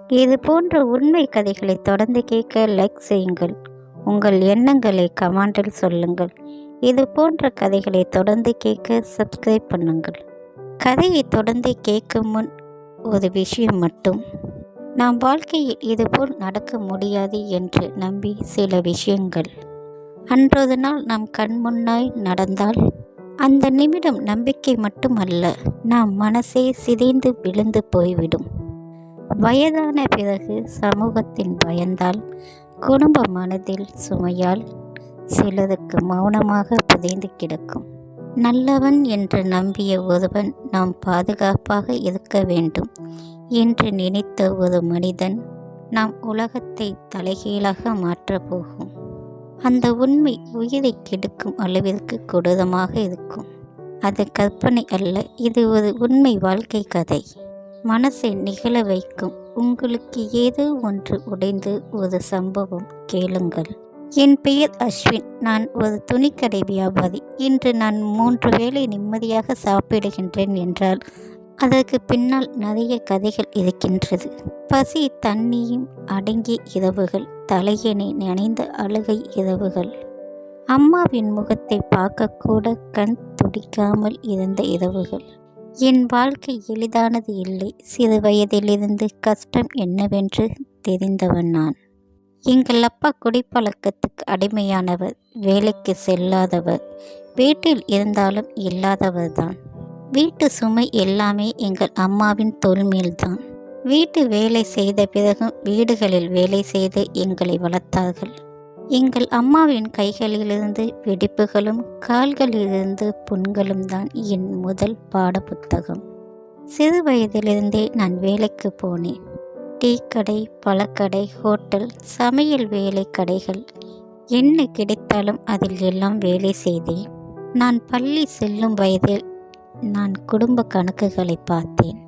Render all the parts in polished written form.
இது போன்ற உண்மை கதைகளை தொடர்ந்து கேட்க லைக் செய்யுங்கள். உங்கள் எண்ணங்களை கமெண்டில் சொல்லுங்கள். இது போன்ற கதைகளை தொடர்ந்து கேட்க சப்ஸ்கிரைப் பண்ணுங்கள். கதையை தொடர்ந்து கேட்கும் முன் ஒரு விஷயம் மட்டும், நாம் வாழ்க்கையில் இதுபோல் நடக்க முடியாது என்று நம்பி சில விஷயங்கள் அன்றொரு நாள் நம் கண் முன்னாய் நடந்தால், அந்த நிமிடம் நம்பிக்கை மட்டுமல்ல, நாம் மனசே சிதைந்து விழுந்து போய்விடும். வயதான பிறகு சமூகத்தின் பயந்தால், குடும்ப மனதில் சுமையால் சிலருக்கு மௌனமாக புதைந்து கிடக்கும். நல்லவன் என்று நம்பிய ஒருவன் நாம் பாதுகாப்பாக இருக்க வேண்டும் என்று நினைத்த ஒரு மனிதன் நாம் உலகத்தை தலைகீழாக மாற்றப் போகும். அந்த உண்மை உயிரை கெடுக்கும் அளவிற்கு கொடூரமாக இருக்கும். அது கற்பனை அல்ல, இது ஒரு உண்மை வாழ்க்கை கதை. மனசை நிகழ வைக்கும். உங்களுக்கு ஏதோ ஒன்று உடைந்து ஒரு சம்பவம் கேளுங்கள். என் பெயர் அஸ்வின். நான் ஒரு துணிக்கடை வியாபாரி. இன்று நான் 3 வேளை நிம்மதியாக சாப்பிடுகின்றேன் என்றால் அதற்கு பின்னால் நிறைய கதைகள் இருக்கின்றது. பசி தண்ணியும் அடங்கிய இரவுகள், தலையணை நனைந்த அழுகை இரவுகள், அம்மாவின் முகத்தை பார்க்கக்கூட கண் துடிக்காமல் இருந்த இரவுகள். என் வாழ்க்கை எளிதானது இல்லை. சிறு வயதிலிருந்து கஷ்டம் என்னவென்று தெரிந்தவன் நான். எங்கள் அப்பா குடிப்பழக்கத்துக்கு அடிமையானவர், வேலைக்கு செல்லாதவர், வீட்டில் இருந்தாலும் இல்லாதவர்தான். வீட்டு சுமை எல்லாமே எங்கள் அம்மாவின் தோள் மேல்தான். வீட்டு வேலை செய்த பிறகும் வீடுகளில் வேலை செய்து எங்களை வளர்த்தார்கள். எங்கள் அம்மாவின் கைகளிலிருந்து வெடிப்புகளும் கால்களிலிருந்து புண்களும் தான் என் முதல் பாட புத்தகம். சிறு வயதிலிருந்தே நான் வேலைக்கு போனேன். டீ கடை, பழக்கடை, ஹோட்டல், சமையல் வேலை கடைகள், என்ன கிடைத்தாலும் அதில் எல்லாம் வேலை செய்தேன். நான் பள்ளி செல்லும் வயதில் நான் குடும்ப கணக்குகளை பார்த்தேன்.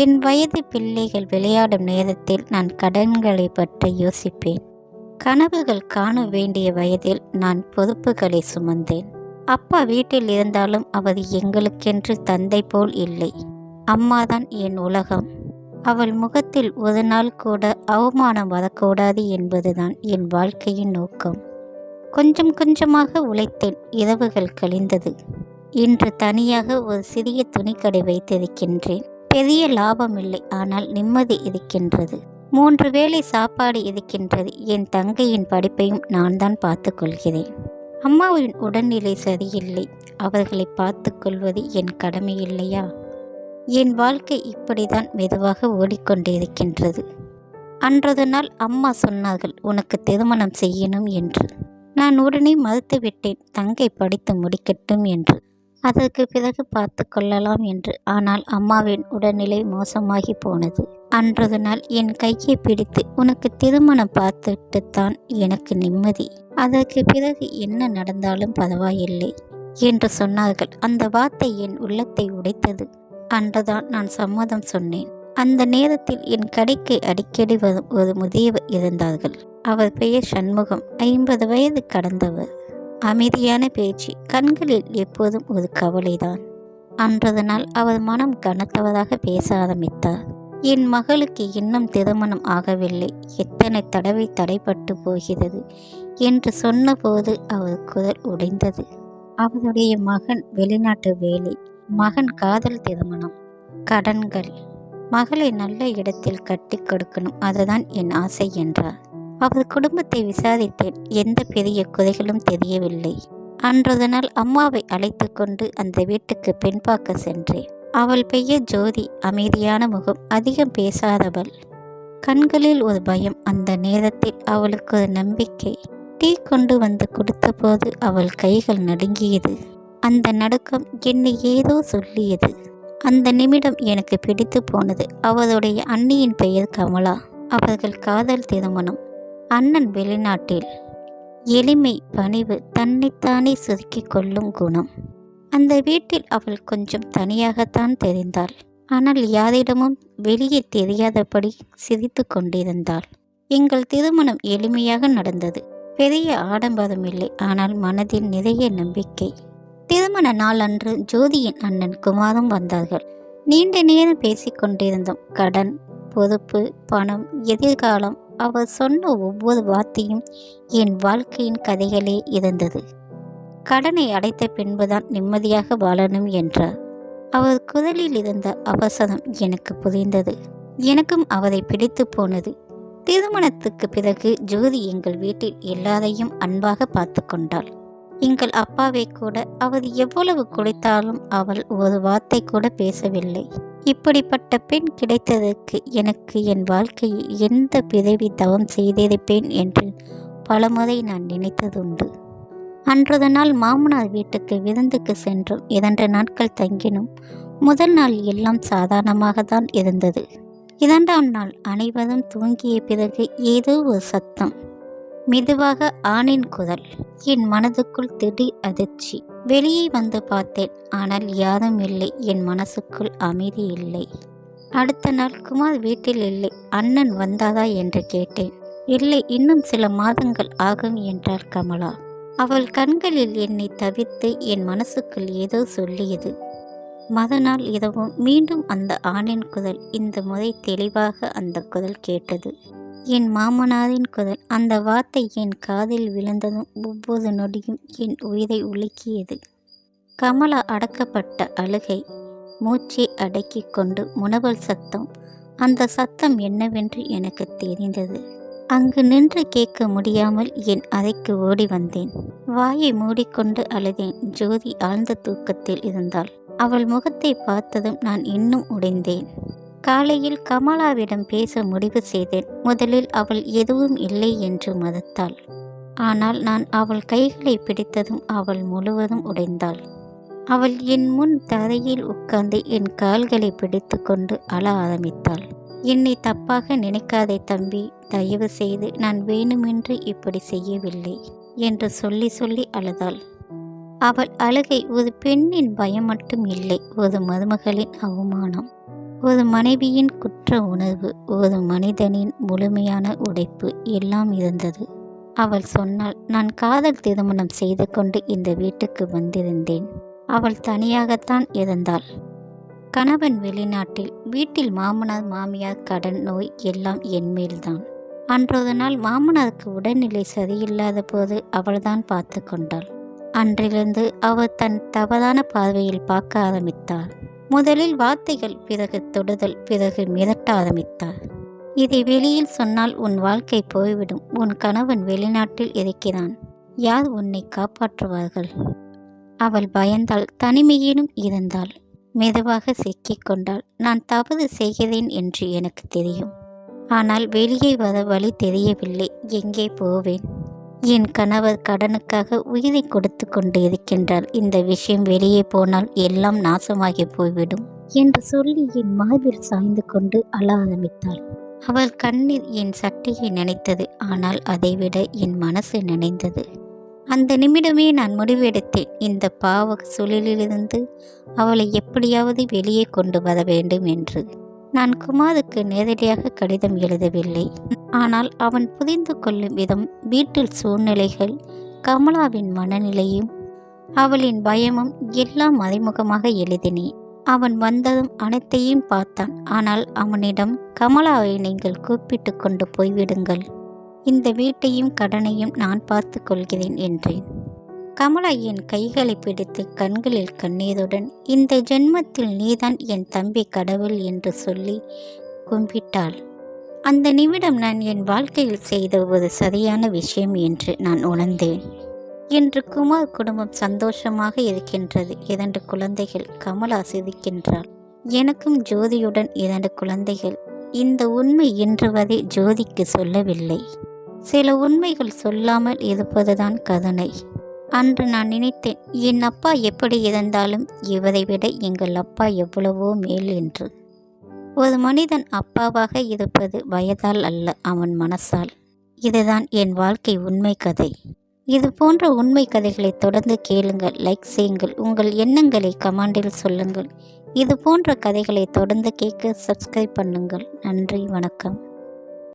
என் வயது பிள்ளைகள் விளையாடும் நேரத்தில் நான் கடன்களை பற்றி யோசிப்பேன். கனவுகள் காண வேண்டிய வயதில் நான் பொறுப்புகளை சுமந்தேன். அப்பா வீட்டில் இருந்தாலும் அவர் எங்களுக்கென்று தந்தை போல் இல்லை. அம்மாதான் என் உலகம். அவள் முகத்தில் ஒரு நாள் கூட அவமானம் வரக்கூடாது என்பதுதான் என் வாழ்க்கையின் நோக்கம். கொஞ்சம் கொஞ்சமாக உழைத்தேன். இரவுகள் கழிந்தது. இன்று தனியாக ஒரு சிறிய துணிக்கடை வைத்திருக்கின்றேன். பெரிய லாபம் இல்லை, ஆனால் நிம்மதி இருக்கின்றது. 3 வேளை சாப்பாடு இருக்கின்றது. என் தங்கையின் படிப்பையும் நான் தான் பார்த்து கொள்கிறேன். அம்மாவின் உடல்நிலை சரியில்லை. அவர்களை பார்த்து கொள்வது என் கடமை இல்லையா? என் வாழ்க்கை இப்படிதான் மெதுவாக ஓடிக்கொண்டிருக்கின்றது. அன்றது நாள் அம்மா சொன்னார்கள், உனக்கு திருமணம் செய்யணும் என்று. நான் உடனே மறுத்துவிட்டேன், தங்கை படித்து முடிக்கட்டும் என்று. அதற்கு பிறகு பார்த்து கொள்ளலாம் என்று. ஆனால் அம்மாவின் உடல்நிலை மோசமாகி போனது. அன்றது நாள் என் கையை பிடித்து, உனக்கு திருமணம் பார்த்துட்டுத்தான் எனக்கு நிம்மதி, அதற்கு பிறகு என்ன நடந்தாலும் பரவாயில்லை என்று சொன்னார்கள். அந்த வார்த்தை என் உள்ளத்தை உடைத்தது. அன்றுதான் நான் சம்மதம் சொன்னேன். அந்த நேரத்தில் என் கடைக்கு அடிக்கடி வரும் ஒரு முதியவர் இருந்தார்கள். அவர் பெயர் சண்முகம். 50 வயது கடந்தவர். அமைதியான பேச்சு, கண்களில் எப்போதும் ஒரு கவலைதான். அன்றது நாள் அவர் மனம் கனத்தவராக பேச ஆரம்பித்தார். என் மகளுக்கு இன்னும் திருமணம் ஆகவில்லை, எத்தனை தடவை தடைப்பட்டு போகிறது என்று சொன்னபோது அவர் குரல் உடைந்தது. அவருடைய மகன் வெளிநாட்டு வேலை, மகன் காதல் திருமணம், கடன்கள், மகளை நல்ல இடத்தில் கட்டி கொடுக்கணும், அதுதான் என் ஆசை என்றார். அவர் குடும்பத்தை விசாரித்தேன். எந்த பெரிய குறைகளும் தெரியவில்லை. அன்றது நாள் அம்மாவை அழைத்து கொண்டு அந்த வீட்டுக்கு பெண் பார்க்க சென்றேன். அவள் பெயர் ஜோதி. அமைதியான முகம், அதிகம் பேசாதவள், கண்களில் ஒரு பயம். அந்த நேரத்தில் அவளுக்கு ஒரு நம்பிக்கை. டீ கொண்டு வந்து கொடுத்தபோது அவள் கைகள் நடுங்கியது. அந்த நடுக்கம் என்னை ஏதோ சொல்லியது. அந்த நிமிடம் எனக்கு பிடித்து போனது. அவளுடைய அண்ணியின் பெயர் கமலா. அவர்கள் காதல் திருமணம். அண்ணன் வெளிநாட்டில். எளிமை, பணிவு, தன்னைத்தானே சுருக்கி கொள்ளும் குணம். அந்த வீட்டில் அவள் கொஞ்சம் தனியாகத்தான் தெரிந்தாள். ஆனால் யாரிடமும் வெளியே தெரியாதபடி சிரித்து கொண்டிருந்தாள். எங்கள் திருமணம் எளிமையாக நடந்தது. பெரிய ஆடம்பரம் இல்லை, ஆனால் மனதில் நிறைய நம்பிக்கை. திருமண நாள் அன்று ஜோதியின் அண்ணன் குமாரும் வந்தார்கள். நீண்ட நேரம் பேசிக்கொண்டிருந்தோம். கடன், பொறுப்பு, பணம், எதிர்காலம். அவர் சொன்ன ஒவ்வொரு வார்த்தையும் என் வாழ்க்கையின் கதைகளே இருந்தது. கடனை அடைத்த பின்புதான் நிம்மதியாக வாழணும் என்றார். அவர் குரலில் இருந்த அவசரம் எனக்கு புரிந்தது. எனக்கும் அவரை பிடித்து போனது. திருமணத்துக்கு பிறகு ஜோதி எங்கள் வீட்டில் எல்லாரையும் அன்பாக பார்த்து கொண்டாள். எங்கள் அப்பாவை கூட அவர் எவ்வளவு குலைத்தாலும் அவள் ஒரு வார்த்தை கூட பேசவில்லை. இப்படிப்பட்ட பெண் கிடைத்ததற்கு எனக்கு என் வாழ்க்கையில் எந்த பிறவி தவம் செய்திருப்பேன் என்று பலமுறை நான் நினைத்ததுண்டு. அன்றைய நாள் மாமனார் வீட்டுக்கு விருந்துக்கு சென்றும் 2 நாட்கள் தங்கினோம். முதல் நாள் எல்லாம் சாதாரணமாக தான் இருந்தது. 2ஆம் நாள் அனைவரும் தூங்கிய பிறகு ஏதோ ஒரு சத்தம். மெதுவாக ஆணின் குரல். என் மனதுக்குள் திடீர் அதிர்ச்சி. வெளியே வந்து பார்த்தேன். ஆனால் யாரும் இல்லை. என் மனசுக்குள் அமைதி இல்லை. அடுத்த நாள் குமார் வீட்டில் இல்லை. அண்ணன் வந்தாரா என்று கேட்டேன். இல்லை, இன்னும் சில மாதங்கள் ஆகும் என்றாள் கமலா. அவள் கண்களில் என்னை தவிர்த்து என் மனசுக்குள் ஏதோ சொல்லியது. மறுநாள் இரவும் மீண்டும் அந்த ஆணின் குரல். இந்த முறை தெளிவாக அந்த குரல் கேட்டது. என் மாமனாரின் குரல். அந்த வார்த்தை என் காதில் விழுந்ததும் ஒவ்வொரு நொடியும் என் உயிரை உலுக்கியது. கமலா அடக்கப்பட்ட அழுகை, மூச்சை அடக்கி கொண்டு முனவல் சத்தம். அந்த சத்தம் என்னவென்று எனக்கு தெரிந்தது. அங்கு நின்று கேட்க முடியாமல் என் அறைக்கு ஓடி வந்தேன். வாயை மூடிக்கொண்டு அழுதேன். ஜோதி ஆழ்ந்த தூக்கத்தில் இருந்தாள். அவள் முகத்தை பார்த்ததும் நான் இன்னும் உடைந்தேன். காலையில் கமலாவிடம் பேச முடிவு செய்தேன். முதலில் அவள் எதுவும் இல்லை என்று மறுத்தாள். ஆனால் நான் அவள் கைகளை பிடித்ததும் அவள் முழுவதும் உடைந்தாள். அவள் என் முன் தரையில் உட்கார்ந்து என் கால்களை பிடித்து கொண்டு அழ ஆரம்பித்தாள். என்னை தப்பாக நினைக்காதே தம்பி, தயவு செய்து நான் வேணுமென்று இப்படி செய்யவில்லை என்று சொல்லி சொல்லி அழுதாள். அவள் அழுகை ஒரு பெண்ணின் பயம் மட்டும் இல்லை, ஒரு மருமகளின் அவமானம், ஒரு மனைவியின் குற்ற உணர்வு, ஒரு மனிதனின் முழுமையான உடைப்பு எல்லாம் இருந்தது. அவள் சொன்னாள், நான் காதல் திருமணம் செய்து கொண்டு இந்த வீட்டுக்கு வந்திருந்தேன். அவள் தனியாகத்தான் இருந்தாள். கணவன் வெளிநாட்டில். வீட்டில் மாமனார் மாமியார், கடன், நோய் எல்லாம் என்மேல்தான். அன்றொரு நாள் மாமனாருக்கு உடல்நிலை சரியில்லாத போது அவள்தான் பார்த்து கொண்டாள். அன்றிலிருந்து அவள் தன் தவறான பார்வையில் பார்க்க ஆரம்பித்தாள். முதலில் வார்த்தைகள், பிறகு தொடுதல், பிறகு மிரட்ட ஆரம்பித்தாள். இதை வெளியில் சொன்னால் உன் வாழ்க்கை போய்விடும். உன் கணவன் வெளிநாட்டில் இருக்கிறான். யார் உன்னை காப்பாற்றுவார்கள்? அவள் பயந்தாள். தனிமையிலும் இருந்தாள். மெதுவாக சிக்கிக்கொண்டாள். நான் தவறு செய்கிறேன் என்று எனக்கு தெரியும். ஆனால் வெளியே வர வழி தெரியவில்லை. எங்கே போவேன்? என் கணவர் கடனுக்காக உயிரை கொடுத்து கொண்டு இருக்கின்றார். இந்த விஷயம் வெளியே போனால் எல்லாம் நாசமாகி போய்விடும் என்று சொல்லி என் மார்பில் சாய்ந்து கொண்டு அழ ஆரம்பித்தாள். அவள் கண்ணீர் என் சட்டையை நினைத்தது. ஆனால் அதைவிட என் மனசு நினைந்தது. அந்த நிமிடமே நான் முடிவெடுத்தேன். இந்த பாவ சூழலிலிருந்து அவளை எப்படியாவது வெளியே கொண்டு வர வேண்டும் என்று. நான் குமாருக்கு நேரடியாக கடிதம் எழுதவில்லை. ஆனால் அவன் புரிந்து கொள்ளும் விதம், வீட்டில் சூழ்நிலைகள், கமலாவின் மனநிலையும் அவளின் பயமும் எல்லாம் மறைமுகமாக எழுதினேன். அவன் வந்ததும் அனைத்தையும் பார்த்தான். ஆனால் அவனிடம், கமலாவை நீங்கள் கூப்பிட்டு கொண்டு போய்விடுங்கள், இந்த வீட்டையும் கடனையும் நான் பார்த்து கொள்கிறேன் என்றேன். கமலா என் கைகளை பிடித்து கண்களில் கண்ணீருடன், இந்த ஜென்மத்தில் நீதான் என் தம்பி கடவுள் என்று சொல்லி கும்பிட்டாள். அந்த நிமிடம் நான் என் வாழ்க்கையில் செய்த ஒரு சரியான விஷயம் என்று நான் உணர்ந்தேன். இன்று குமார் குடும்பம் சந்தோஷமாக இருக்கின்றது. 2 குழந்தைகள். கமலா சிரிக்கின்றாள். எனக்கும் ஜோதியுடன் 2 குழந்தைகள். இந்த உண்மை இன்று வரை ஜோதிக்கு சொல்லவில்லை. சில உண்மைகள் சொல்லாமல் இருப்பதுதான் கருணை. அன்று நான் நினைத்தேன், என் அப்பா எப்படி இருந்தாலும் இவரை விட எங்கள் அப்பா எவ்வளவோ மேல் என்று. ஒரு மனிதன் அப்பாவாக இருப்பது வயதால் அல்ல, அவன் மனசால். இதுதான் என் வாழ்க்கை உண்மை கதை. இது போன்ற உண்மை கதைகளை தொடர்ந்து கேளுங்கள், லைக் செய்யுங்கள், உங்கள் எண்ணங்களை கமெண்டில் சொல்லுங்கள். இது போன்ற கதைகளை தொடர்ந்து கேட்க சப்ஸ்கிரைப் பண்ணுங்கள். நன்றி, வணக்கம்.